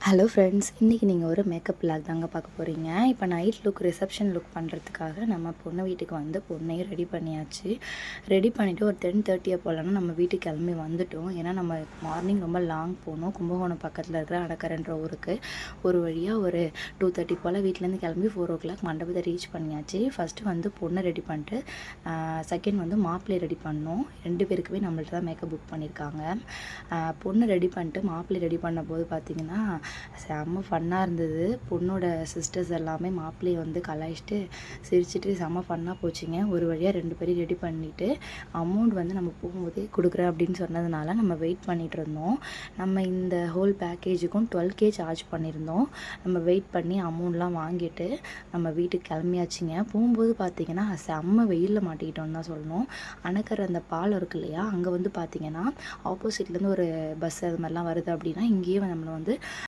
Hello friends, இன்றைக்கி நீங்கள் ஒரு மேக்கப் விளாக் தாங்க பார்க்க போகிறீங்க. இப்போ நைட் லுக், ரிசப்ஷன் லுக் பண்ணுறதுக்காக நம்ம பொண்ணு வீட்டுக்கு வந்து பொண்ணையும் ரெடி பண்ணியாச்சு. ரெடி பண்ணிவிட்டு ஒரு 10:30 போலனா நம்ம வீட்டுக்கு கிளம்பி வந்துட்டோம். ஏன்னா நம்ம மார்னிங் ரொம்ப லாங் போகணும். கும்பகோணம் பக்கத்தில் இருக்கிற அடக்கரன்ற ஊருக்கு ஒரு வழியாக ஒரு 2:30 போல் வீட்டிலேருந்து கிளம்பி 4 o'clock மண்டபத்தை ரீச் பண்ணியாச்சு. ஃபஸ்ட்டு வந்து பொண்ணை ரெடி பண்ணிட்டு செகண்ட் வந்து மாப்பிள்ளை ரெடி பண்ணோம். 2 பேருக்குமே நம்மள்ட்ட தான் மேக்கப் புக் பண்ணியிருக்காங்க. பொண்ணு ரெடி பண்ணிட்டு மாப்பிள்ளை ரெடி பண்ணும்போது பார்த்திங்கன்னா செம்ம ஃபன்னாக இருந்தது. பொண்ணோட சிஸ்டர்ஸ் எல்லாமே மாப்பிள்ளையை வந்து கலாய்ச்சிட்டு சிரிச்சிட்டு செம்ம ஃபன்னாக போச்சுங்க. ஒரு வழியாக 2 பேரையும் ரெடி பண்ணிவிட்டு அமௌண்ட் வந்து நம்ம போகும்போதே கொடுக்குறேன் அப்படின்னு சொன்னதுனால நம்ம வெயிட் பண்ணிகிட்டு இருந்தோம். நம்ம இந்த ஹோல் பேக்கேஜுக்கும் 12K சார்ஜ் பண்ணியிருந்தோம். நம்ம வெயிட் பண்ணி அமௌண்ட்லாம் வாங்கிட்டு நம்ம வீட்டுக்கு கிளம்பியாச்சுங்க. போகும்போது பார்த்திங்கன்னா செம்ம வெயிலில் மாட்டிக்கிட்டோன்னு தான் சொல்லணும். அணக்கர் அந்த பாலம் இருக்கு இல்லையா, அங்கே வந்து பார்த்திங்கன்னா ஆப்போசிட்லேருந்து ஒரு பஸ் அது மாதிரிலாம் வருது அப்படின்னா இங்கேயே நம்மளை வந்து